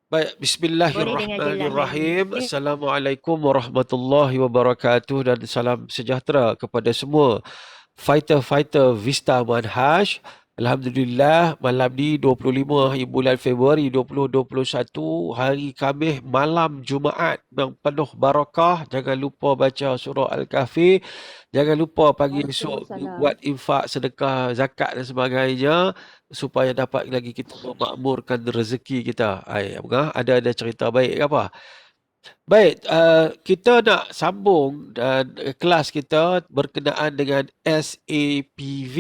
Baik, Boleh dengar jelas dan bismillahirrahmanirrahim. Assalamualaikum warahmatullahi wabarakatuh dan salam sejahtera kepada semua fighter-fighter Vista Manhaj. Alhamdulillah, malam ni 25 hari bulan Februari 2021, hari Khamis malam Jumaat yang penuh barakah. Jangan lupa baca surah Al-Kahfi. Jangan lupa pagi esok buat Waalaikumsalam. infak, sedekah, zakat dan sebagainya supaya dapat lagi kita memakmurkan rezeki kita. Ada cerita baik ke apa? Baik, kita nak sambung dan kelas kita berkenaan dengan SAPV.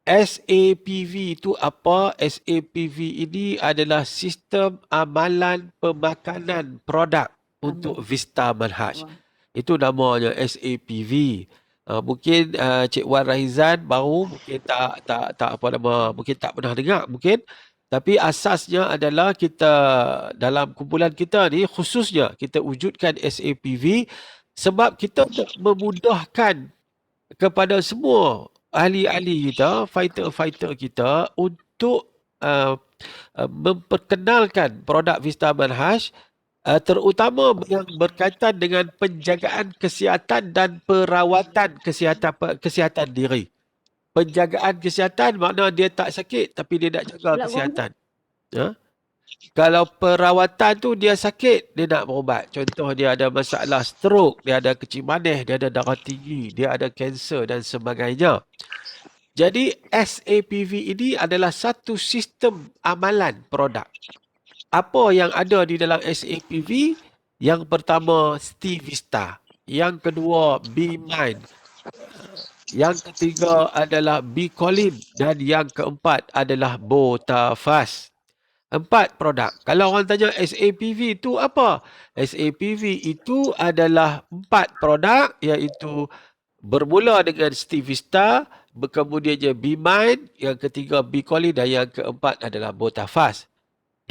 SAPV itu apa? SAPV ini adalah sistem amalan pemakanan produk untuk Vista Manhaj. Wah. Itu namanya SAPV. Mungkin Cik Wan Raizan baru mungkin tak apa nama, mungkin tak pernah dengar mungkin. Tapi asasnya adalah kita dalam kumpulan kita ni khususnya kita wujudkan SAPV sebab kita nak memudahkan kepada semua ahli-ahli kita, fighter-fighter kita untuk memperkenalkan produk Vista Manhaj, terutama yang berkaitan dengan penjagaan kesihatan dan perawatan kesihatan diri. Penjagaan kesihatan makna dia tak sakit tapi dia nak jaga kesihatan. Ya? Kalau perawatan tu dia sakit, dia nak berubat. Contoh dia ada masalah stroke, dia ada kecil manis, dia ada darah tinggi, dia ada kanser dan sebagainya. Jadi SAPV ini adalah satu sistem amalan produk. Apa yang ada di dalam SAPV? Yang pertama Stivista, yang kedua B-Mind, yang ketiga adalah B-Colin dan yang keempat adalah Botafast. 4 produk. Kalau orang tanya SAPV itu apa? SAPV itu adalah 4 produk iaitu bermula dengan Stivista, kemudiannya B-Mind, yang ketiga B-Colin dan yang keempat adalah Botafast.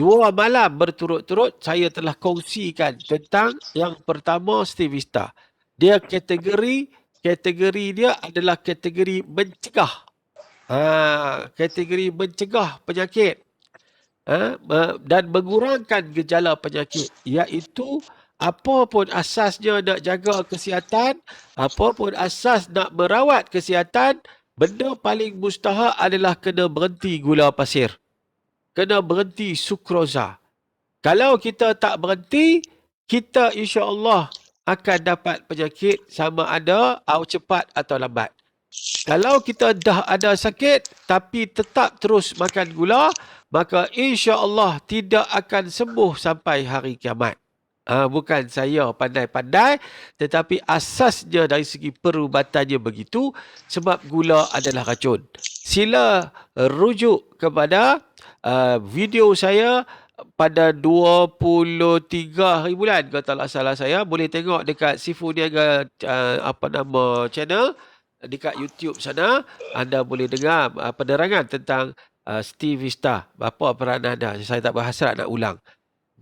2 malam berturut-turut saya telah kongsikan tentang yang pertama Stivista. Dia kategori dia adalah kategori mencegah. Kategori mencegah penyakit dan mengurangkan gejala penyakit, iaitu apa pun asasnya nak jaga kesihatan, apa pun asas nak merawat kesihatan, benda paling mustahak adalah kena berhenti gula pasir, kena berhenti sukroza. Kalau kita tak berhenti, kita insya-Allah akan dapat penyakit sama ada cepat atau lambat. Kalau kita dah ada sakit tapi tetap terus makan gula, maka insya-Allah tidak akan sembuh sampai hari kiamat. Bukan saya pandai-pandai, tetapi asasnya dari segi perubatannya begitu sebab gula adalah racun. Sila rujuk kepada video saya pada 23 hari bulan kalau tak salah saya. Boleh tengok dekat Sifu Niaga channel dekat YouTube sana. Anda boleh dengar penerangan tentang Steve Vista. Apa peranan anda? Saya tak berhasrat nak ulang.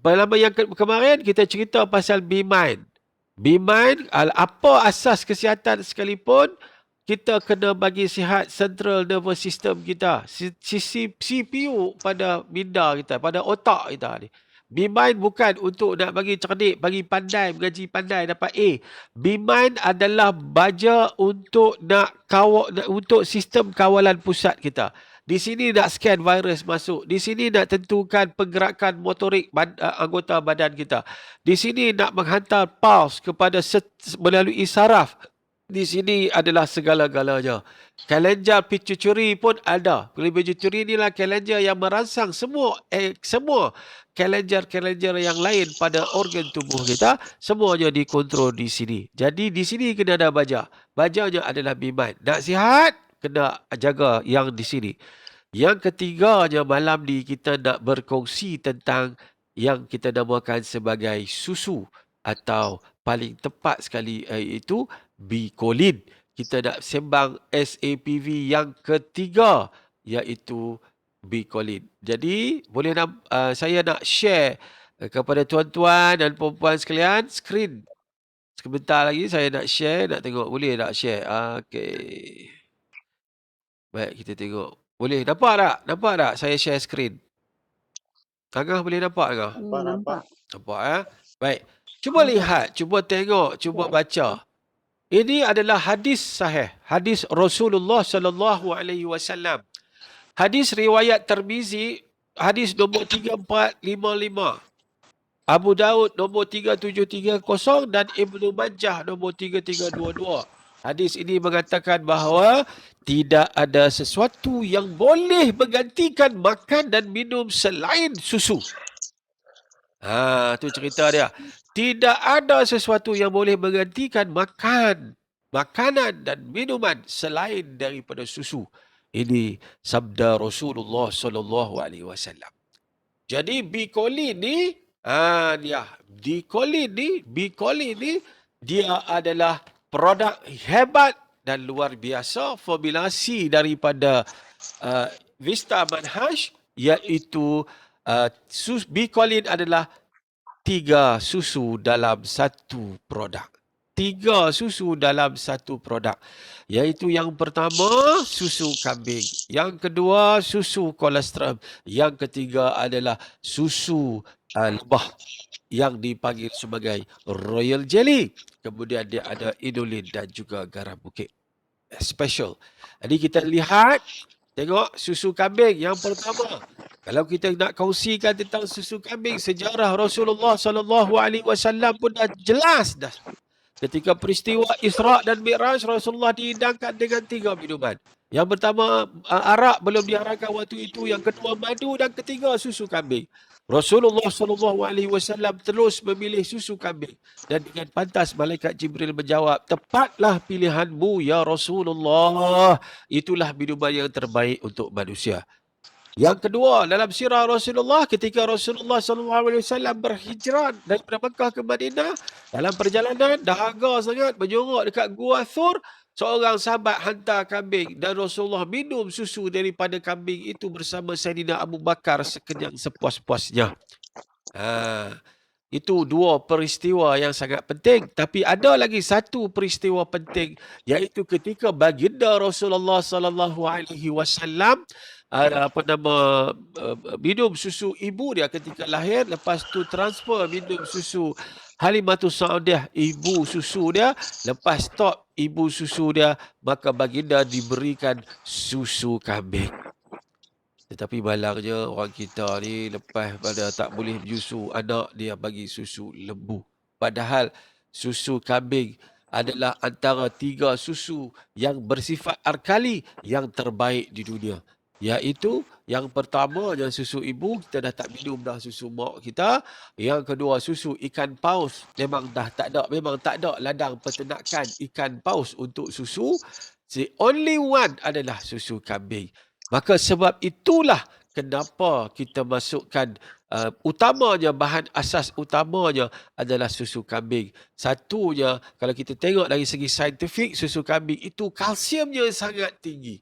Pada yang kemarin kita cerita pasal B-Mind. B-Mind, apa asas kesihatan sekalipun, kita kena bagi sihat central nervous system kita. CPU pada minda kita, pada otak kita ni. B-Mind bukan untuk nak bagi cerdik, bagi pandai, mengaji pandai, dapat A. B-Mind adalah baja untuk untuk sistem kawalan pusat kita. Di sini nak scan virus masuk. Di sini nak tentukan pergerakan motorik anggota badan kita. Di sini nak menghantar pulse kepada melalui saraf. Di sini adalah segala-galanya. Kelenjar pituitary pun ada. Pituitary inilah kelenjar yang merangsang semua kelenjar-kelenjar yang lain pada organ tubuh kita. Semuanya dikontrol di sini. Jadi di sini kena ada baja. Bajanya adalah B-Mind. Nak sihat, kena jaga yang di sini. Yang ketiganya malam ni kita nak berkongsi tentang yang kita namakan sebagai susu atau paling tepat sekali iaitu B-Colin. Kita nak sembang SAPV yang ketiga iaitu B-Colin. Jadi boleh saya nak share kepada tuan-tuan dan puan-puan sekalian skrin. Sebentar lagi saya nak share, nak tengok boleh tak share. Okey. Baik, kita tengok. Boleh nampak tak? Nampak tak saya share skrin? Angah boleh nampak Angah? Nampak. Nampak Baik. Cuba lihat, cuba tengok, cuba baca. Ini adalah hadis sahih, hadis Rasulullah sallallahu alaihi wasallam. Hadis riwayat Tirmizi, hadis nombor 3455. Abu Daud nombor 3730 dan Ibnu Majah nombor 3322. Hadis ini mengatakan bahawa tidak ada sesuatu yang boleh menggantikan makan dan minum selain susu. Tu cerita dia. Tidak ada sesuatu yang boleh menggantikan makanan dan minuman selain daripada susu. Ini sabda Rasulullah sallallahu alaihi wasallam. Jadi Bicolin ni, Bicolin ni dia adalah produk hebat dan luar biasa, formulasi daripada Vista Manhaj, iaitu Bicolin adalah 3 susu dalam satu produk. 3 susu dalam satu produk. Iaitu yang pertama, susu kambing. Yang kedua, susu kolostrum. Yang ketiga adalah susu lebah yang dipanggil sebagai royal jelly. Kemudian dia ada inulin dan juga garam bukit. Special. Jadi kita lihat, tengok susu kambing yang pertama. Kalau kita nak kongsikan tentang susu kambing, sejarah Rasulullah sallallahu alaihi wasallam pun dah jelas dah. Ketika peristiwa Isra' dan Mi'raj, Rasulullah dihidangkan dengan 3 minuman. Yang pertama, arak belum diharamkan waktu itu. Yang kedua, madu. Dan ketiga, susu kambing. Rasulullah sallallahu alaihi wasallam terus memilih susu kambing. Dan dengan pantas malaikat Jibril menjawab, "Tepatlah pilihanmu ya Rasulullah. Itulah minuman yang terbaik untuk manusia." Yang kedua, dalam sirah Rasulullah, ketika Rasulullah SAW berhijrah daripada Mekah ke Madinah, dalam perjalanan, dahaga sangat, menyorok dekat Gua Thur, seorang sahabat hantar kambing dan Rasulullah minum susu daripada kambing itu bersama Sayyidina Abu Bakar sekenyang sepuas-puasnya. Itu 2 peristiwa yang sangat penting. Tapi ada lagi satu peristiwa penting, iaitu ketika baginda Rasulullah SAW minum susu ibu dia ketika lahir, lepas tu transfer minum susu Halimatus Sa'diyah, ibu susu dia, lepas stop ibu susu dia, maka baginda diberikan susu kambing. Tetapi malangnya orang kita ni lepas pada tak boleh menyusu anak, dia bagi susu lembu. Padahal susu kambing adalah antara 3 susu yang bersifat alkali yang terbaik di dunia. Iaitu yang pertamanya susu ibu, kita dah tak minum dah susu mak kita. Yang kedua, susu ikan paus. Memang tak ada ladang peternakan ikan paus untuk susu. The only one adalah susu kambing. Maka sebab itulah kenapa kita masukkan utamanya, bahan asas utamanya adalah susu kambing. Satunya, kalau kita tengok dari segi saintifik, susu kambing itu kalsiumnya sangat tinggi.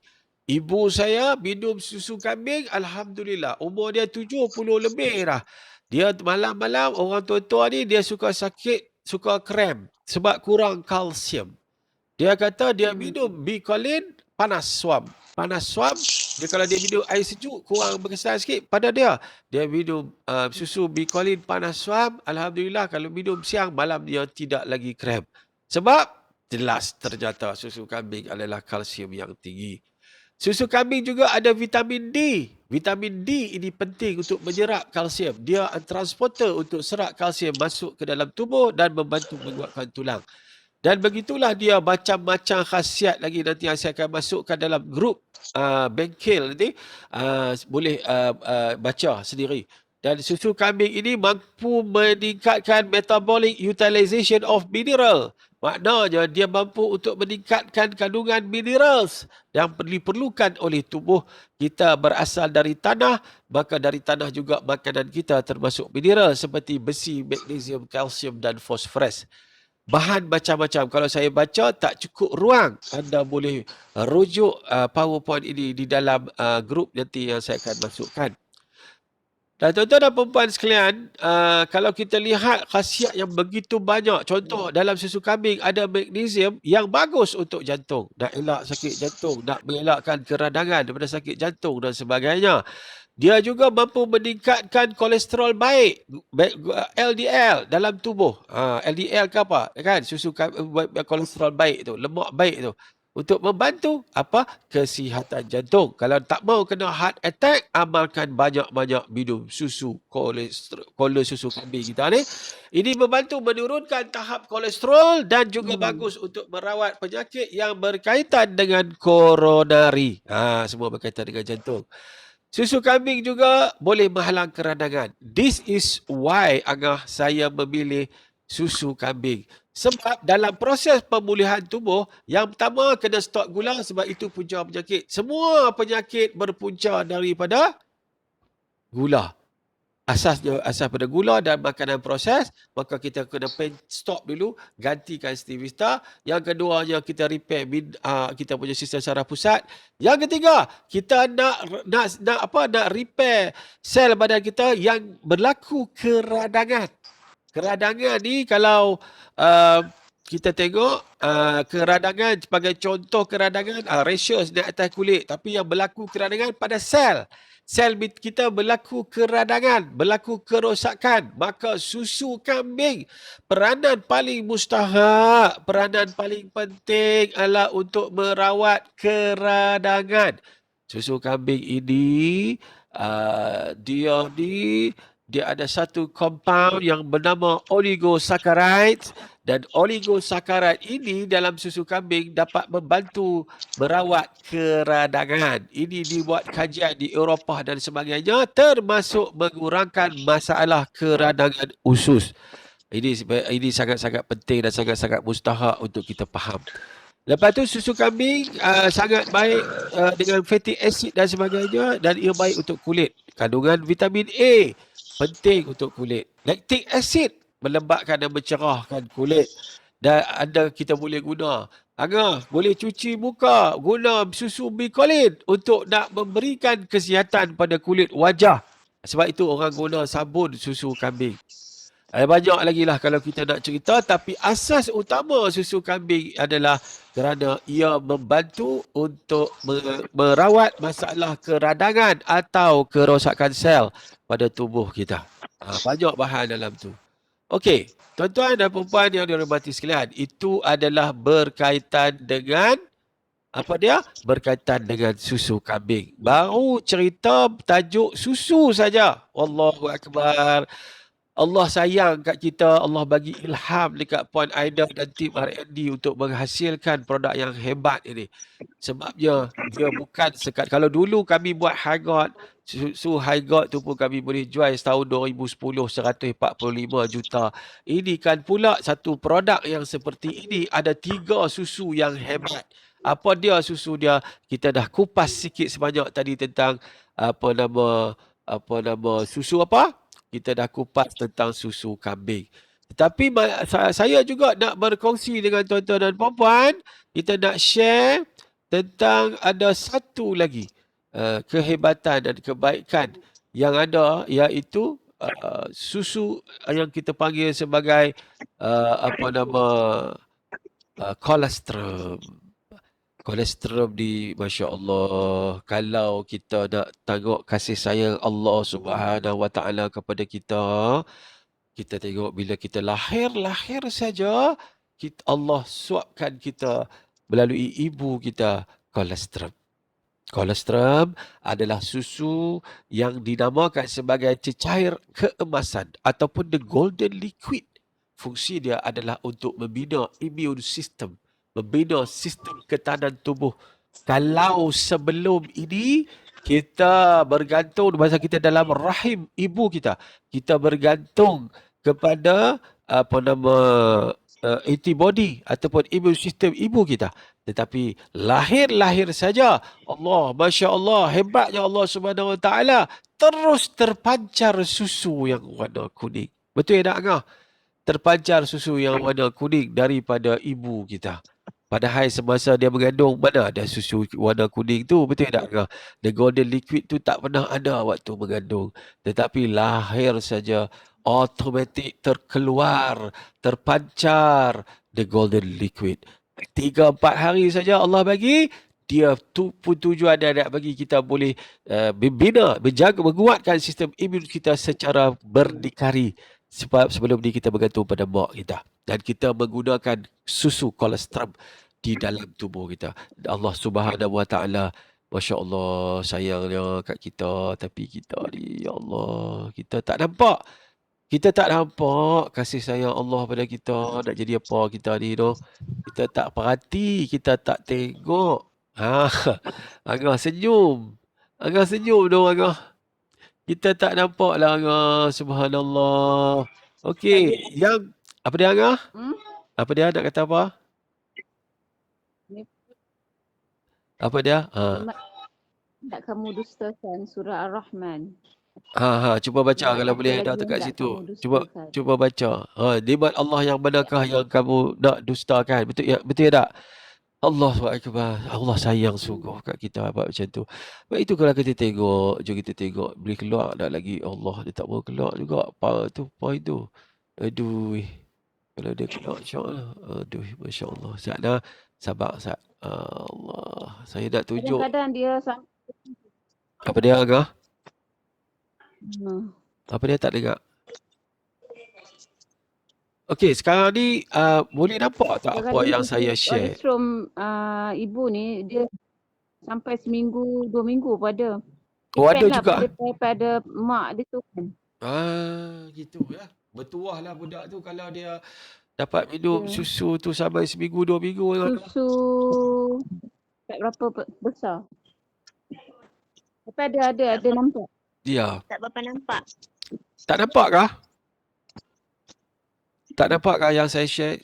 Ibu saya minum susu kambing, alhamdulillah, umur dia 70 lebih dah. Dia malam-malam, orang tua-tua ni dia suka sakit, suka krem sebab kurang kalsium. Dia kata dia minum Bicolin panas suam. Panas suam, dia kalau dia minum air sejuk kurang berkesan sikit pada dia. Dia minum susu Bicolin panas suam, alhamdulillah kalau minum siang, malam dia tidak lagi krem. Sebab jelas ternyata susu kambing adalah kalsium yang tinggi. Susu kambing juga ada vitamin D. Vitamin D ini penting untuk menyerap kalsium. Dia transporter untuk serat kalsium masuk ke dalam tubuh dan membantu menguatkan tulang. Dan begitulah dia macam-macam khasiat lagi, nanti saya akan masukkan dalam grup bengkel nanti. Boleh baca sendiri. Dan susu kambing ini mampu meningkatkan metabolic utilization of mineral. Maknanya dia mampu untuk meningkatkan kandungan minerals yang diperlukan oleh tubuh kita. Berasal dari tanah, maka dari tanah juga makanan kita termasuk mineral seperti besi, magnesium, kalsium dan fosforus. Bahan macam-macam. Kalau saya baca tak cukup ruang, anda boleh rujuk PowerPoint ini di dalam grup nanti yang saya akan masukkan. Dan tuan-tuan dan perempuan sekalian, kalau kita lihat khasiat yang begitu banyak, contoh dalam susu kambing ada magnesium yang bagus untuk jantung, nak elak sakit jantung, nak mengelakkan keradangan daripada sakit jantung dan sebagainya. Dia juga mampu meningkatkan kolesterol baik, LDL dalam tubuh. LDL ke apa? Kan susu kolesterol baik tu, lemak baik tu. Untuk membantu apa? Kesihatan jantung. Kalau tak mau kena heart attack, amalkan banyak-banyak minum susu kola susu kambing kita ni. Ini membantu menurunkan tahap kolesterol dan juga bagus untuk merawat penyakit yang berkaitan dengan koronari. Semua berkaitan dengan jantung. Susu kambing juga boleh menghalang keradangan. This is why saya memilih susu kambing. Sebab dalam proses pemulihan tubuh, yang pertama kena stop gula sebab itu punca penyakit. Semua penyakit berpunca daripada gula. Asas pada gula dan makanan proses, maka kita kena stop dulu, gantikan Stevista. Yang keduanya kita repair kita punya sistem saraf pusat. Yang ketiga, kita nak repair sel badan kita yang berlaku keradangan. Keradangan ni kalau kita tengok keradangan sebagai contoh keradangan rashes di atas kulit, tapi yang berlaku keradangan pada sel. Sel kita berlaku keradangan, berlaku kerosakan. Maka susu kambing, peranan paling mustahak, peranan paling penting adalah untuk merawat keradangan. Susu kambing ini, dia ada satu compound yang bernama oligosaccharides. Dan oligosaccharide ini dalam susu kambing dapat membantu merawat keradangan. Ini dibuat kajian di Eropah dan sebagainya, termasuk mengurangkan masalah keradangan usus. Ini sangat-sangat penting dan sangat-sangat mustahak untuk kita faham. Lepas tu susu kambing sangat baik dengan fatty acid dan sebagainya, dan ia baik untuk kulit. Kandungan vitamin A penting untuk kulit. Lactic acid melembabkan dan mencerahkan kulit. Dan kita boleh guna. Boleh cuci muka, guna susu Bicolin untuk nak memberikan kesihatan pada kulit wajah. Sebab itu orang guna sabun susu kambing. Banyak lagi lah kalau kita nak cerita, tapi asas utama susu kambing adalah kerana ia membantu untuk merawat masalah keradangan atau kerosakan sel pada tubuh kita. Banyak bahan dalam tu. Okey, tuan-tuan dan puan yang dihormati sekalian, itu adalah berkaitan dengan berkaitan dengan susu kambing. Baru cerita tajuk susu saja. Allahu Akbar. Allah sayang kat kita, Allah bagi ilham dekat Puan Aida dan tim R&D untuk menghasilkan produk yang hebat ini. Sebabnya dia bukan sekat. Kalau dulu kami buat High-God, susu High-God tu pun kami boleh jual setahun 2010 145 juta. Ini kan pula satu produk yang seperti ini, ada 3 susu yang hebat. Apa dia susu dia? Kita dah kupas sikit sebanyak tadi tentang susu apa? Kita dah kupas tentang susu kambing. Tetapi saya juga nak berkongsi dengan tuan-tuan dan puan-puan. Kita nak share tentang ada satu lagi kehebatan dan kebaikan yang ada, iaitu susu yang kita panggil sebagai kolesterol. Kolesterol di Masya Allah, kalau kita nak tengok kasih sayang Allah Subhanahu Wa Taala kepada kita, kita tengok bila kita lahir saja, Allah suapkan kita melalui ibu kita kolesterol. Kolesterol adalah susu yang dinamakan sebagai cecair keemasan ataupun the golden liquid. Fungsi dia adalah untuk membina immune system, membina sistem ketahanan tubuh. Kalau sebelum ini kita bergantung masa kita dalam rahim ibu kita, kita bergantung kepada antibody ataupun immune system ibu kita. Tetapi lahir saja, Allah, Masya Allah, hebatnya Allah Subhanahu Wa Taala, terus terpancar susu yang warna kuning. Betul ya tak? Terpancar susu yang warna kuning daripada ibu kita. Padahal semasa dia mengandung, mana ada susu warna kuning tu, betul tak? The golden liquid tu tak pernah ada waktu mengandung. Tetapi lahir saja, automatik terkeluar, terpancar the golden liquid. 3-4 hari saja Allah bagi, dia tujuan dia nak bagi kita boleh membina, menjaga, menguatkan sistem imun kita secara berdikari sebelum ni kita bergantung pada mak kita. Dan kita menggunakan susu kolostrum di dalam tubuh kita. Allah Subhanahu Wa Taala, Masya Allah, sayangnya kat kita. Tapi kita ni, ya Allah, kita tak nampak. Kita tak nampak kasih sayang Allah pada kita. Nak jadi apa kita ni tu. Kita tak perhati. Kita tak tengok. Angah senyum. Angah senyum tu, Angah. Kita tak nampak lah, Angah. Subhanallah. Okey. Yang, apa dia, Angah? Apa dia nak kata apa? Apa dia? Tak kamu dustakan surah Ar-Rahman. Cuba baca kalau boleh ada dekat situ. Cuba baca. Nikmat Allah yang manakah yang kamu nak dustakan? Betul ya, betul tak? Allahu Akbar. Allah sayang sungguh kat kita buat macam tu. Sebab itu kalau kita tengok, jom kita tengok boleh keluar tak lagi. Allah dia tak mau keluar juga. Apa itu? Aduh. Kalau dia keluar insya-Allah. Aduh, masya-Allah. Ustaz sabar Ustaz. Allah. Saya nak tunjuk. Kadang-kadang dia Apa dia, Agah? Apa dia tak dengar? Okey, sekarang ni boleh nampak tak apa yang saya share? Kolostrum ibu ni dia sampai seminggu, 2 minggu pada. Ada juga. Pada mak dia tu kan. Gitu ya. Bertuah lah budak tu kalau dia dapat minum susu tu sampai seminggu, 2 minggu. Susu tak berapa besar. Tapi ada nampak. Ya. Tak berapa nampak. Tak nampak kah? Tak nampak kah yang saya share?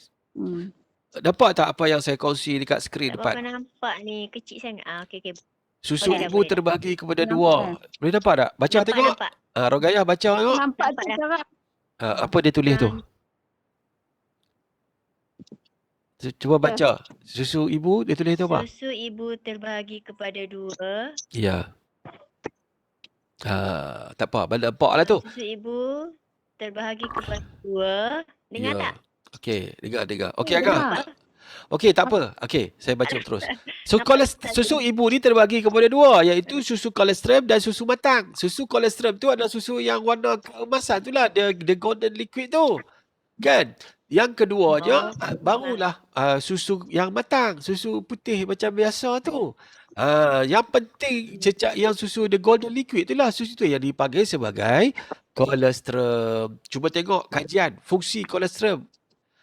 Nampak tak apa yang saya kongsi dekat skrin depan? Tak berapa nampak ni, kecil sangat. Okey. Susu boleh ibu terbahagi kepada dua. Boleh nampak tak? Baca tengok. Nampak. Rogayah baca tengok. Nampak tu cara. Apa dia tulis tu? Cuba baca. Susu ibu dia tulis tu apa? Susu ibu terbahagi kepada 2. Ya. Tak apa, nampak lah tu. Susu ibu terbahagi kepada 2. Dengar tak? Okey, dengar. Okey, Agak. Okey, tak apa. Okey, saya baca terus. So, susu ibu ni terbahagi kepada 2, iaitu susu kolostrum dan susu matang. Susu kolostrum tu adalah susu yang warna keemasan tu lah, the golden liquid tu. Kan? Yang keduanya barulah susu yang matang, susu putih macam biasa tu. Yang penting cecak yang susu the golden liquid itulah, susu tu yang dipanggil sebagai kolostrum. Cuba tengok kajian fungsi kolostrum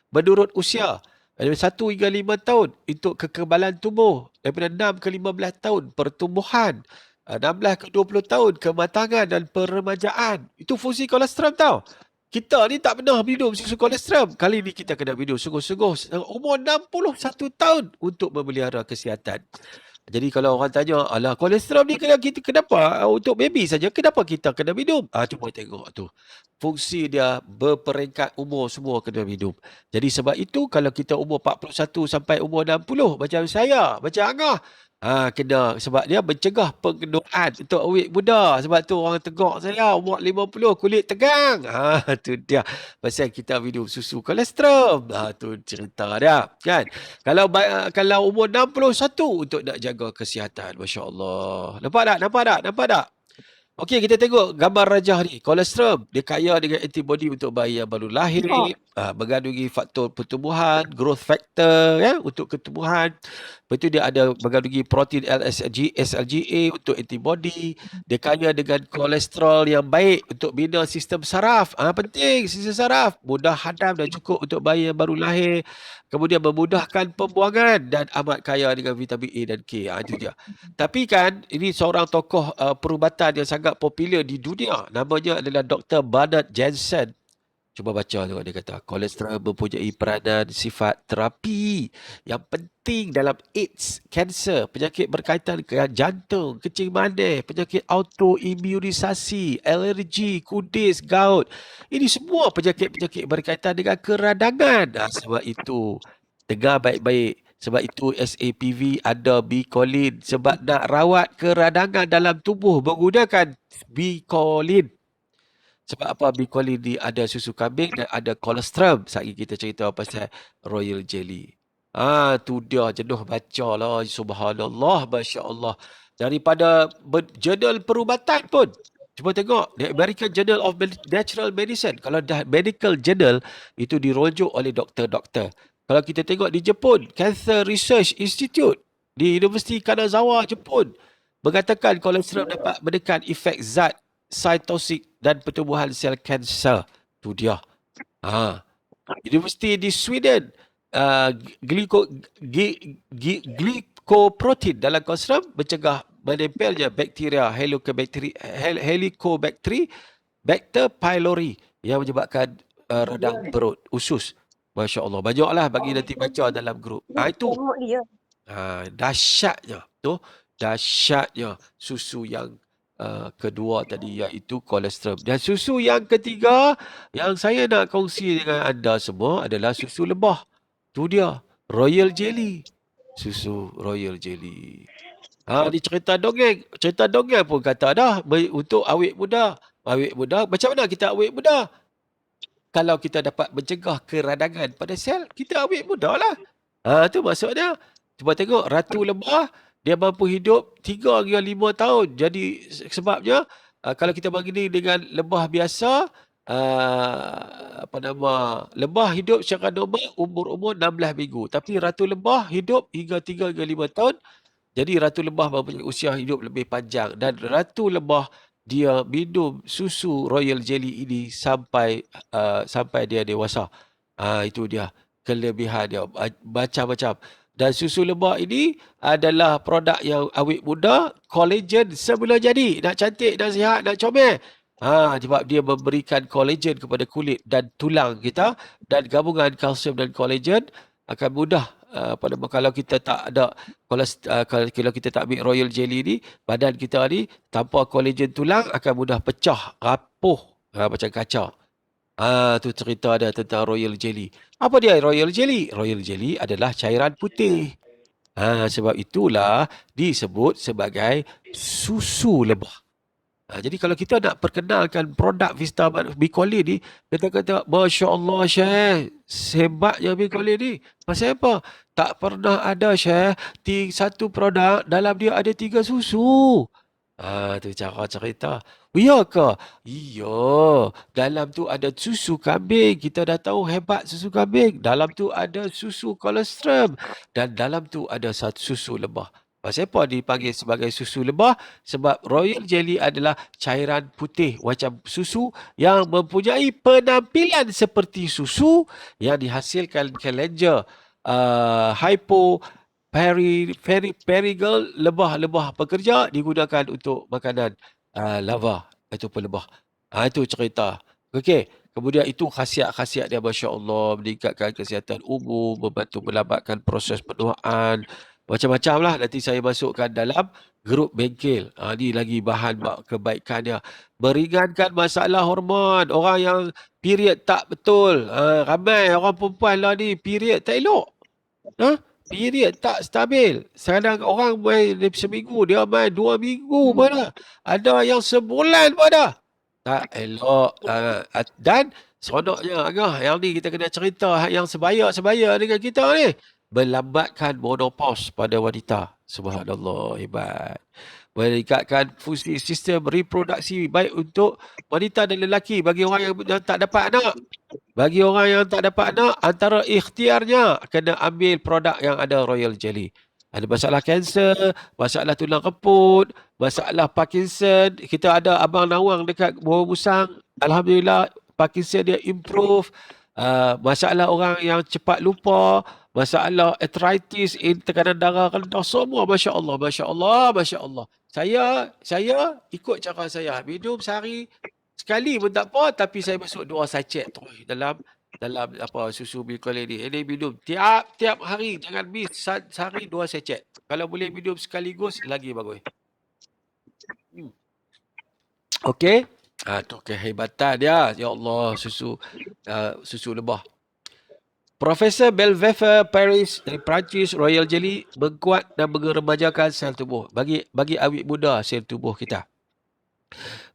menurut usia. Dari 1 hingga 5 tahun untuk kekebalan tubuh, daripada 6 ke 15 tahun pertumbuhan, 16 ke 20 tahun kematangan dan peremajaan. Itu fungsi kolostrum tau. Kita ni tak pernah minum susu kolostrum. Kali ni kita kena minum sungguh-sungguh umur 61 tahun untuk memelihara kesihatan. Jadi kalau orang tanya, alah kolostrum ni kenapa untuk baby saja, kenapa kita kena minum? Cuba tengok tu. Fungsi dia berperingkat umur semua kena minum. Jadi sebab itu kalau kita umur 41 sampai umur 60 macam saya, macam Angah, kena, sebab dia mencegah pengenuaan untuk awet muda. Sebab tu orang tegak saya umur 50 kulit tegang. Tu dia pasal kita minum susu kolostrum. Tu cerita dia, kan. Kalau umur 61 untuk nak jaga kesihatan, masya-Allah. Nampak tak? Okey, kita tengok gambar rajah ni. Kolostrum, dia kaya dengan antibody untuk bayi yang baru lahir, mengandungi faktor pertumbuhan, growth factor untuk ketumbuhan. Lepas tu dia ada mengandungi protein SLGA untuk antibody. Dia kaya dengan kolesterol yang baik untuk bina sistem saraf. Penting sistem saraf. Mudah hadam dan cukup untuk bayi yang baru lahir. Kemudian memudahkan pembuangan dan amat kaya dengan vitamin A dan K. Itu dia. Tapi kan, ini seorang tokoh perubatan yang sangat popular di dunia. Namanya adalah Dr. Bernard Jensen. Cuba baca tu, dia kata kolostrum mempunyai peranan sifat terapi yang penting dalam AIDS, kanser, penyakit berkaitan dengan jantung, kencing manis, penyakit autoimunisasi, alergi, kudis, gout. Ini semua penyakit-penyakit berkaitan dengan keradangan. Sebab itu, dengar baik-baik. Sebab itu SAPV ada Bicolin. Sebab nak rawat keradangan dalam tubuh menggunakan Bicolin. Sebab apa? Bicolin ni ada susu kambing dan ada kolostrum. Saat ini kita cerita pasal royal jelly. Tu dia jenuh baca lah. Subhanallah, Masya Allah. Daripada jurnal perubatan pun. Cuba tengok. The American Journal of Natural Medicine. Kalau dah medical journal, itu dirujuk oleh doktor-doktor. Kalau kita tengok di Jepun, Cancer Research Institute di Universiti Kanazawa, Jepun, mengatakan kolesterol dapat menekan efek zat cytosik dan pertumbuhan sel kanser. Tu dia. Universiti di Sweden, glycoprotein dalam kolesterol mencegah menempelnya bakteria Helicobacter pylori yang menyebabkan radang perut, usus. Masya Allah. Banyaklah bagi nanti baca dalam grup. Itu Tengok dia. dahsyatnya. Tu dahsyatnya susu yang kedua tadi, iaitu kolesterol. Dan susu yang ketiga yang saya nak kongsi dengan anda semua adalah susu lebah. Tu dia, Royal Jelly. Susu Royal Jelly. Ni cerita dongeng. Cerita dongeng pun kata dah untuk awet muda. Awet muda, macam mana kita awet muda? Kalau kita dapat mencegah keradangan pada sel, kita awet muda lah. Tu maksudnya. Cuba tengok, Ratu Lebah, dia mampu hidup 3 hingga 5 tahun. Jadi sebabnya, kalau kita begini dengan lebah biasa, lebah hidup secara normal umur 16 minggu. Tapi Ratu Lebah hidup hingga 3 hingga 5 tahun. Jadi Ratu Lebah mempunyai usia hidup lebih panjang. Dan Ratu Lebah, dia minum susu Royal Jelly ini sampai dia dewasa. Itu dia kelebihan dia, macam-macam. Dan susu lebah ini adalah produk yang awet muda, kolagen semula jadi. Nak cantik, nak sihat, nak comel. Sebab dia memberikan kolagen kepada kulit dan tulang kita, dan gabungan kalsium dan kolagen akan mudah kalau kita tak ada kalau kita tak ambil Royal Jelly ni, badan kita ni tanpa kolagen tulang akan mudah pecah, rapuh, macam kaca. Tu cerita dia tentang Royal Jelly. Apa dia Royal Jelly? Royal Jelly adalah cairan putih. Sebab itulah disebut sebagai susu lebah. Jadi kalau kita nak perkenalkan produk Vista Bicolin ni, kita kata, Masya Allah Syekh, hebatnya Bicolin ni. Pasal apa? Tak pernah ada Syekh, satu produk dalam dia ada 3 susu. Tu cara cerita. Ya ke? Iya. Dalam tu ada susu kambing. Kita dah tahu hebat susu kambing. Dalam tu ada susu kolesterol. Dan dalam tu ada susu lebah. Pasal apa dipanggil sebagai susu lebah? Sebab Royal Jelly adalah cairan putih macam susu yang mempunyai penampilan seperti susu yang dihasilkan kelenjar Perigal lebah-lebah pekerja digunakan untuk makanan lava ataupun lebah. Itu cerita. Okey. Kemudian itu khasiat-khasiat dia, Masya Allah, meningkatkan kesihatan umum, membantu melambatkan proses penuaan. Macam-macam lah. Nanti saya masukkan dalam grup bengkel. Ni lagi bahan kebaikan dia. Meringankan masalah hormon. Orang yang period tak betul. Ramai orang perempuan lah ni period tak elok. Period tak stabil. Kadang orang main seminggu, dia main 2 minggu pun dah. Ada yang sebulan pun dah. Tak elok. Dan seronoknya Agah, yang ni kita kena cerita yang sebaya-sebaya dengan kita ni. Melambatkan menopause pada wanita. Subhanallah, hebat. Meningkatkan fungsi sistem reproduksi baik untuk wanita dan lelaki. Bagi orang yang tak dapat anak. Bagi orang yang tak dapat anak, antara ikhtiarnya kena ambil produk yang ada Royal Jelly. Ada masalah kanser, masalah tulang keput, masalah Parkinson. Kita ada Abang Nawang dekat Bawah Musang. Alhamdulillah, Parkinson dia improve. Masalah orang yang cepat lupa, masalah arthritis, tekanan darah rendah, semua Masya Allah, Masya Allah, Masya Allah. Saya ikut cara saya. Minum sehari sekali pun tak apa, tapi saya masuk 2 sachet terus dalam susu Bicolin ni. Ini minum tiap hari, jangan miss, sehari 2 sachet. Kalau boleh minum sekaligus lagi bagus. Okey. Tu kehebatan dia. Ya Allah, susu lebah. Profesor Belvedere Paris dari Perancis, Royal Jelly mengkuat dan mengeremajakan sel tubuh. Bagi awet muda sel tubuh kita.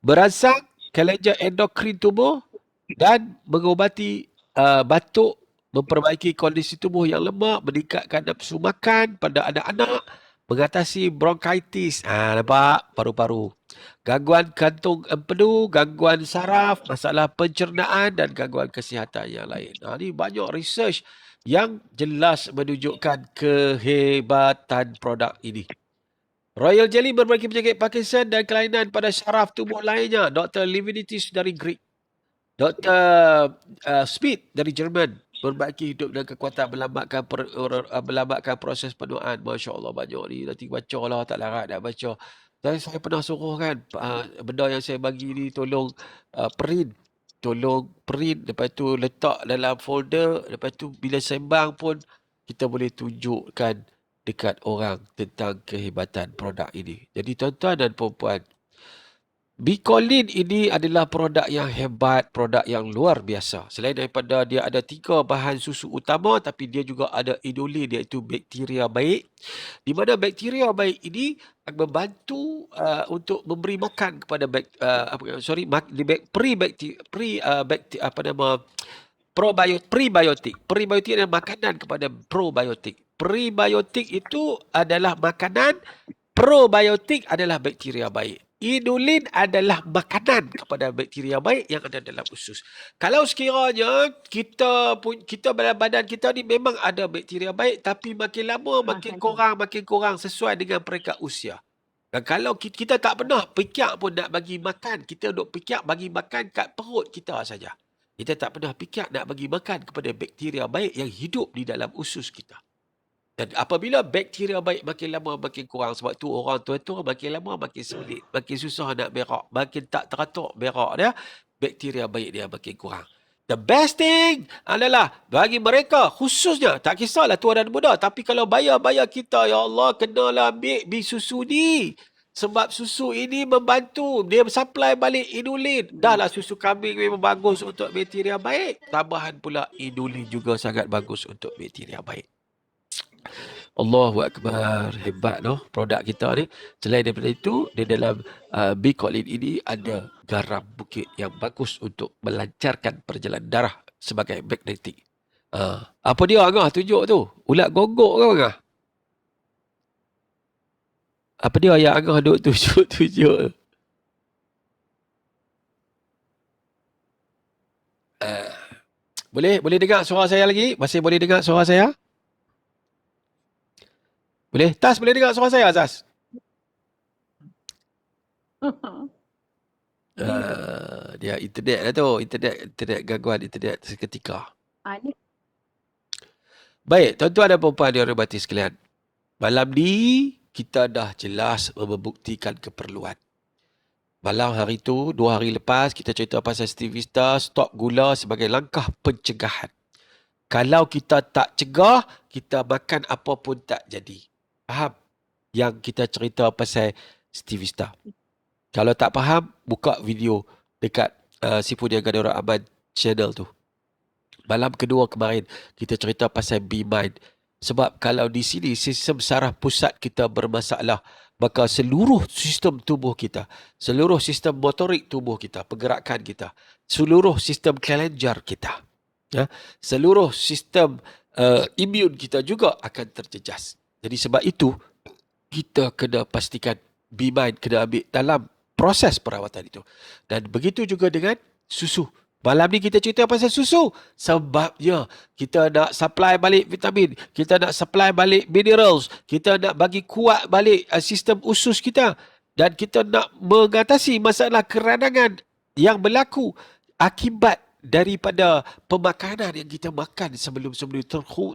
Merangsang kelenjar endokrin tubuh dan mengobati batuk, memperbaiki kondisi tubuh yang lemah, meningkatkan nafsu makan pada anak-anak, mengatasi bronkitis. Nampak? Paru-paru. Gangguan kantung empedu, gangguan saraf, masalah pencernaan dan gangguan kesihatan yang lain. Ni banyak research yang jelas menunjukkan kehebatan produk ini. Royal Jelly memperbaiki penyakit Parkinson dan kelainan pada syaraf tubuh lainnya. Dr. Livinitis dari Greek. Dr. Smith dari Jerman memperbaiki hidup dan kekuatan melambatkan proses penuaan. Masya Allah banyak ni. Nanti baca lah, tak larat nak baca. Dan saya pernah suruh kan, benda yang saya bagi ni tolong print. Tolong print, lepas tu letak dalam folder. Lepas tu bila sembang pun kita boleh tunjukkan dekat orang tentang kehebatan produk ini. Jadi tuan-tuan dan puan-puan, Bicolin ini adalah produk yang hebat, produk yang luar biasa. Selain daripada dia ada 3 bahan susu utama, tapi dia juga ada inulin, iaitu bakteria baik. Di mana bakteria baik ini akan membantu untuk memberi makan kepada prebiotik. Prebiotik adalah makanan kepada probiotik. Prebiotik itu adalah makanan, probiotik adalah bakteria baik. Inulin adalah makanan kepada bakteria baik yang ada dalam usus. Kalau sekiranya kita dalam badan kita ni memang ada bakteria baik, tapi makin lama makin kurang sesuai dengan peringkat usia. Dan kalau kita tak pernah fikir pun nak bagi makan, kita duk fikir bagi makan kat perut kita saja. Kita tak pernah fikir nak bagi makan kepada bakteria baik yang hidup di dalam usus kita. Dan apabila bakteria baik makin lama makin kurang, sebab tu orang tua-tua makin lama makin selit, makin susah nak berak, makin tak teratur berak dia, bakteria baik dia makin kurang. The best thing adalah bagi mereka khususnya, tak kisahlah tua dan muda, tapi kalau bayar kita, ya Allah, kenalah ambil susu ni. Sebab susu ini membantu, dia supply balik inulin. Dahlah susu kambing memang bagus untuk bakteria baik, tambahan pula inulin juga sangat bagus untuk bakteria baik. Allahu Akbar. Hebat no produk kita ni. Selain daripada itu, di dalam Bicolin ini ada garam bukit yang bagus untuk melancarkan perjalanan darah sebagai magnetik. Apa dia Angah tunjuk tu? Ulat gonggok ke Angah? Apa dia yang Angah duk tunjuk? Boleh dengar suara saya lagi? Masih boleh dengar suara saya? Boleh? Tas, boleh dengar suara saya, Tas? Dia internet lah tu. Internet gangguan internet seketika. Ni. Baik, tuan-tuan dan puan-puan yang dihormati sekalian. Malam ni, kita dah jelas membuktikan keperluan. Malam hari tu, 2 hari lepas, kita cerita pasal Stivista, stop gula sebagai langkah pencegahan. Kalau kita tak cegah, kita makan apa pun tak jadi. Faham? Yang kita cerita pasal Stivista. Kalau tak faham, buka video dekat Sifu Niaga Darurat Aman channel tu. Malam kedua kemarin, kita cerita pasal B-Mind. Sebab kalau di sini sistem saraf pusat kita bermasalah, maka seluruh sistem tubuh kita, seluruh sistem motorik tubuh kita, pergerakan kita, seluruh sistem kelenjar kita, seluruh sistem imun kita juga akan terjejas. Jadi sebab itu, kita kena pastikan B-Mind kena ambil dalam proses perawatan itu. Dan begitu juga dengan susu. Malam ni kita cerita pasal susu. Sebabnya kita nak supply balik vitamin. Kita nak supply balik minerals. Kita nak bagi kuat balik sistem usus kita. Dan kita nak mengatasi masalah keranangan yang berlaku akibat daripada pemakanan yang kita makan sebelum-sebelum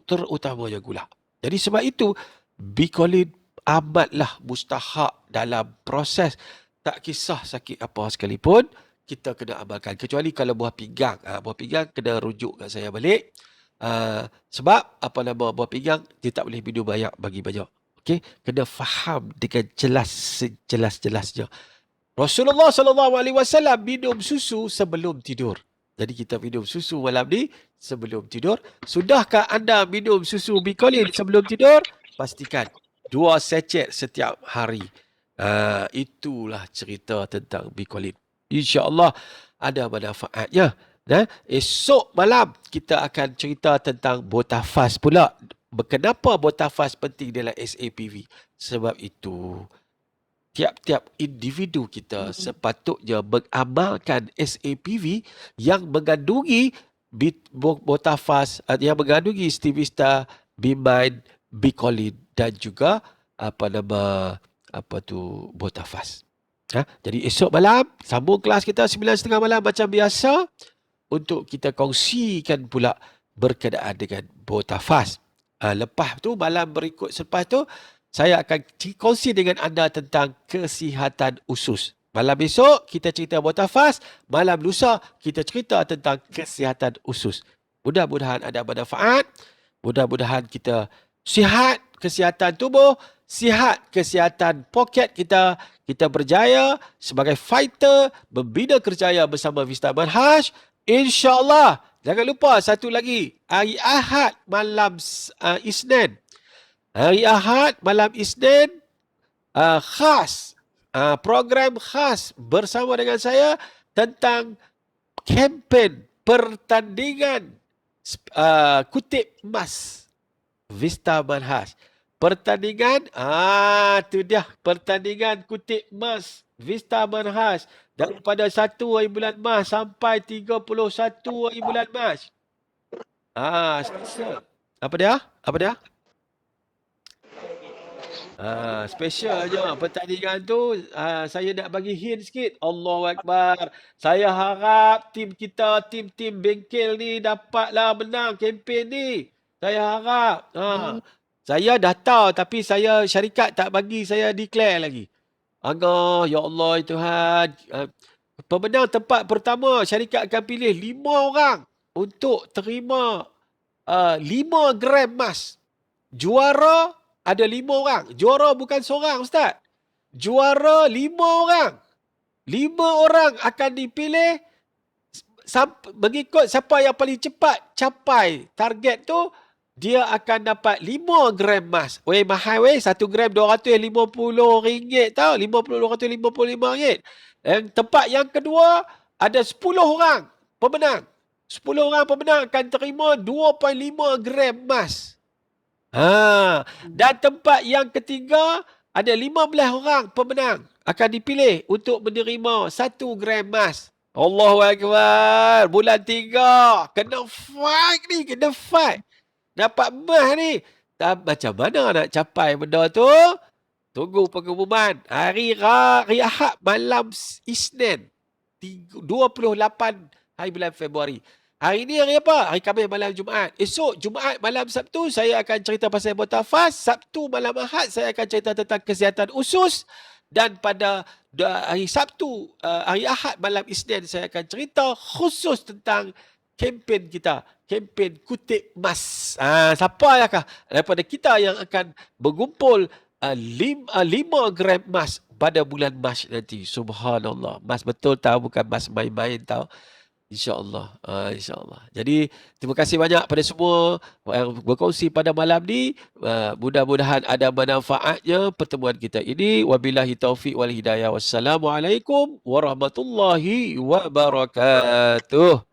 terutamanya gula. Jadi sebab itu, Bicolin amatlah mustahak dalam proses. Tak kisah sakit apa sekalipun, kita kena amalkan. Kecuali kalau buah pinggang. Buah pinggang kena rujuk kat saya balik. Sebab buah pinggang, dia tak boleh minum banyak. Okay? Kena faham dengan jelas-jelasnya. Rasulullah SAW minum susu sebelum tidur. Jadi kita minum susu malam ni sebelum tidur. Sudahkah anda minum susu Bicolin sebelum tidur? Pastikan 2 sachet setiap hari. Itulah cerita tentang Bicolin. InsyaAllah ada manfaatnya. Esok malam kita akan cerita tentang botafas pula. Kenapa botafas penting dalam SAPV? Sebab itu tiap-tiap individu kita sepatutnya mengamalkan SAPV yang mengandungi botafas, yang mengandungi Stivista, Bimind, Bicolin dan juga botafas. Jadi esok malam sambung kelas kita 9.30 malam macam biasa untuk kita kongsikan pula berkenaan dengan botafas. Lepas tu malam berikut selepas tu saya akan kongsi dengan anda tentang kesihatan usus. Malam besok kita cerita botafas, malam lusa kita cerita tentang kesihatan usus. Mudah-mudahan ada manfaat, mudah-mudahan kita sihat kesihatan tubuh, sihat kesihatan poket kita, kita berjaya sebagai fighter membina kerjaya bersama Vista Manhaj. InsyaAllah. Jangan lupa satu lagi. Hari Ahad malam Isnin. Hari Ahad malam Isnin khas. Program khas bersama dengan saya tentang kempen pertandingan kutip emas Vista Manhaj. Pertandingan, tu dia. Pertandingan kutip emas Vista Manhaj. Daripada 1 hari bulan Mac sampai 31 hari bulan Mac. Special. Apa dia? Special je. Pertandingan tu, saya nak bagi hint sikit. Allahu Akbar. Saya harap tim kita, tim-tim bengkel ni dapatlah menang kempen ni. Saya harap. Saya dah tahu tapi syarikat tak bagi saya declare lagi. Ya Allah Tuhan. Pemenang tempat pertama syarikat akan pilih 5 orang untuk terima 5 gram emas. Juara ada 5 orang. Juara bukan seorang Ustaz. Juara 5 orang. 5 orang akan dipilih mengikut siapa yang paling cepat capai target tu, dia akan dapat 5 gram emas. Mahal 1 gram RM250 tau. 255 ringgit. Tempat yang kedua ada 10 orang pemenang. 10 orang pemenang akan terima 2.5 gram emas. Dan tempat yang ketiga ada 15 orang pemenang akan dipilih untuk menerima 1 gram emas. Allahu Akbar. Bulan 3. Kena fight. Dapat emas ni. Macam mana nak capai benda tu? Tunggu pengumuman. Hari Ahad malam Isnin. 28 hari bulan Februari. Hari ni hari apa? Hari Khamis malam Jumaat. Esok Jumaat malam Sabtu saya akan cerita pasal botafas. Sabtu malam Ahad saya akan cerita tentang kesihatan usus. Dan pada hari Sabtu, hari Ahad malam Isnin saya akan cerita khusus tentang kempen kita. Kempen kutip emas. Siapa yakah daripada kita yang akan berkumpul 5 gram emas pada bulan Mac nanti. Subhanallah. Emas betul tahu, bukan emas main-main tahu. InsyaAllah. Jadi, terima kasih banyak pada semua yang berkongsi pada malam ni. Mudah-mudahan ada manfaatnya pertemuan kita ini. Wabillahi taufiq wal hidayah. Wassalamualaikum warahmatullahi wabarakatuh.